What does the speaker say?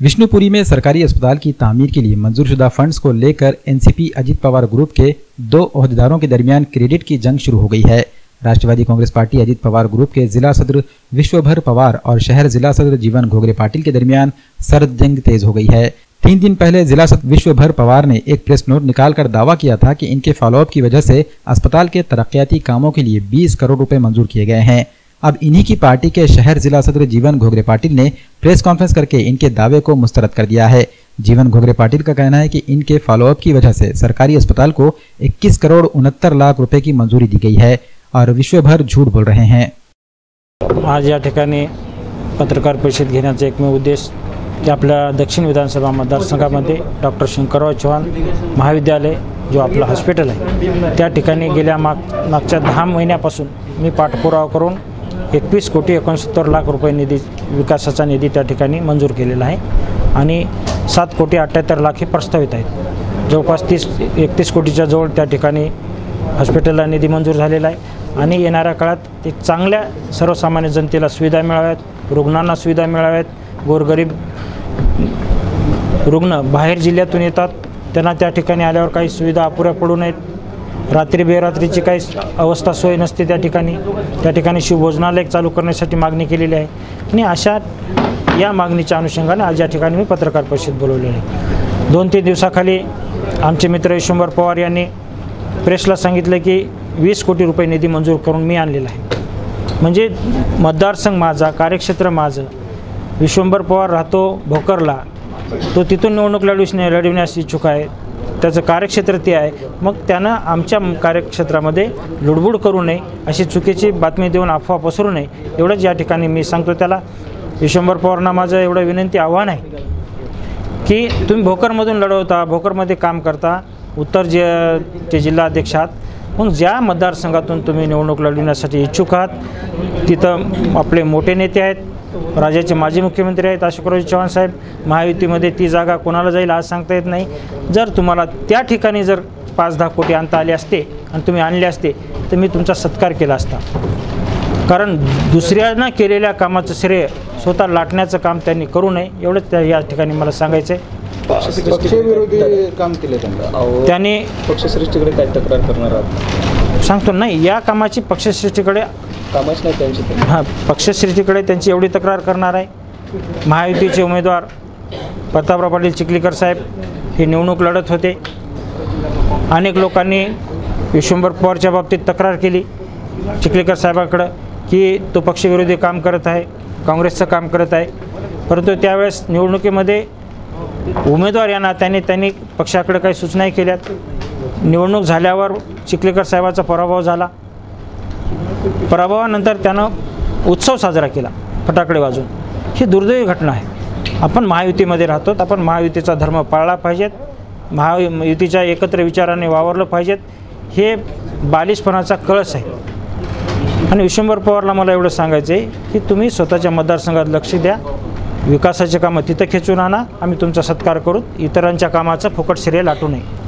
विष्णुपुरी में सरकारी अस्पताल की तामीर के लिए मंजूरशुदा फंड्स को लेकर एनसीपी अजित पवार ग्रुप के 2 ओहदेदारों के दरमियान क्रेडिट की जंग शुरू हो गई है। राष्ट्रवादी कांग्रेस पार्टी अजित पवार ग्रुप के जिला सदर विश्वभर पवार और शहर जिला सदर जीवन घोगरे पाटिल के दरमियान सर्द जंग तेज हो गई है। 3 दिन पहले जिला सदर विश्वभर पवार ने एक प्रेस नोट निकालकर दावा किया था कि इनके फॉलोअप की वजह से अस्पताल के तरक्याती कामों के लिए 20 करोड़ रुपए मंजूर किए गए हैं। अब इन्हीं की पार्टी के शहर जिला सदर जीवन घोगरे पाटिल ने प्रेस कॉन्फ्रेंस करके इनके दावे को मुस्तरद कर दिया है। जीवन घोगरे पाटिल का कहना है कि इनके फॉलोअप की वजह से सरकारी अस्पताल को 21 करोड़ 69 लाख रुपए की मंजूरी दी गई है और विश्वभर झूठ बोल रहे हैं। आज या ठिकाणी पत्रकार परिषद घेण्याचा एकमेव उद्देश आपल्या दक्षिण विधानसभा मतदारसंघामध्ये डॉक्टर शंकरराव चव्हाण महाविद्यालय जो आपलं हॉस्पिटल आहे त्या ठिकाणी गेल्या मागच्या 10 महिन्यापासून मी पाठपुरावा करून 21 कोटी 69 लाख रुपये निधी विकासाचा निधी त्या ठिकाणी मंजूर केलेला आहे आणि 7 कोटी 78 लाख हे प्रस्तावित आहेत। जवळपास 31 कोटीच्या जवळ त्या ठिकाणी हॉस्पिटलला निधी मंजूर झालेला आहे आणि येणाऱ्या काळात एक चांगल्या सर्वसामान्य जनतेला सुविधा मिळाव्यात, रुग्णांना सुविधा मिळाव्यात। गोरगरीब रुग्ण बाहेर जिल्ह्यातून येतात, त्यांना त्या ठिकाणी आल्यावर काही सुविधा अपुऱ्या पडू नयेत। रात्री बेरात्रीची काही अवस्था सोय नसते त्या ठिकाणी शिवभोजनालय चालू करण्यासाठी मागणी केलेली आहे आणि अशा या मागणीच्या अनुषंगाने आज या ठिकाणी मी पत्रकार परिषद बोलवलेली आहे। 2-3 दिवसाखाली आमचे मित्र विश्वंभर पवार यांनी प्रेसला सांगितलं की 20 कोटी रुपये निधी मंजूर करून मी आणलेला आहे। म्हणजे मतदारसंघ माझा, कार्यक्षेत्र माझं। विश्वंभर पवार राहतो भोकरला, तो तिथून निवडणूक लढविण्यास इच्छुक आहे, त्याचं कार्यक्षेत्र ते आहे। मग त्यानं आमच्या कार्यक्षेत्रामध्ये लुडबुड करू नये, अशी चुकीची बातमी देऊन अफवा पसरू नये, एवढंच या ठिकाणी मी सांगतो त्याला। विश्वंभर पवारांना माझं एवढं विनंती आव्हान आहे की तुम्ही भोकरमधून लढवता, भोकरमध्ये काम करता, उत्तर जे जिल्हाध्यक्ष आहात, मग ज्या मतदारसंघातून तुम्ही निवडणूक लढविण्यासाठी इच्छुक आहात तिथं आपले मोठे नेते आहेत, राज्याचे माजी मुख्यमंत्री आहेत अशोकराव चव्हाण साहेब। महायुतीमध्ये ती जागा कोणाला जाईल आज सांगता येत नाही। जर तुम्हाला त्या ठिकाणी जर 5-10 कोटी आणता आले असते आणि तुम्ही आणले असते तर मी तुमचा सत्कार केला असता, कारण दुसऱ्यांना केलेल्या कामाचं श्रेय स्वतः लाटण्याचं काम त्यांनी करू नये, एवढंच या ठिकाणी मला सांगायचं आहे। पक्षविरोधी काम केले त्यांनी पक्षश्रेष्ठीकडे काय तक्रार करणार आहात? सांगतो नाही, या कामाची पक्षश्रेष्ठीकडे कामच नाही त्यांची। हां, पक्षश्रेष्ठीकडे त्यांची एवढी तक्रार करणार आहे। महायुतीचे उमेदवार प्रतापराव पाटील चिखलीकर साहेब हे निवडणूक लढत होते। अनेक लोकांनी विश्वंभर पवारच्या बाबतीत तक्रार केली चिखलीकर साहेबांकडे की तो पक्षविरोधी काम करत आहे, काँग्रेसचं काम करत आहे, परंतु त्यावेळेस निवडणुकीमध्ये उमेदवार या नात्याने त्यांनी पक्षाकडे काही सूचनाही केल्यात। निवडणूक झाल्यावर चिखलीकर साहेबाचा पराभव झाला। पराभवानंतर त्यानं उत्सव साजरा केला फटाकडे वाजवून। ही दुर्दैवी घटना आहे। आपण महायुतीमध्ये राहतो, आपण महायुतीचा धर्म पाळला पाहिजेत, महायुतीच्या एकत्र विचाराने वावरलं पाहिजेत, हे बालिशपणाचा कळस आहे। आणि विश्वंभर पवारला मला एवढं सांगायचं आहे की तुम्ही स्वतःच्या मतदारसंघात लक्ष द्या, विकासाचे कामं तिथं खेचून आणा, आम्ही तुमचा सत्कार करू, इतरांच्या कामाचं फुकट श्रेय लाटू नये।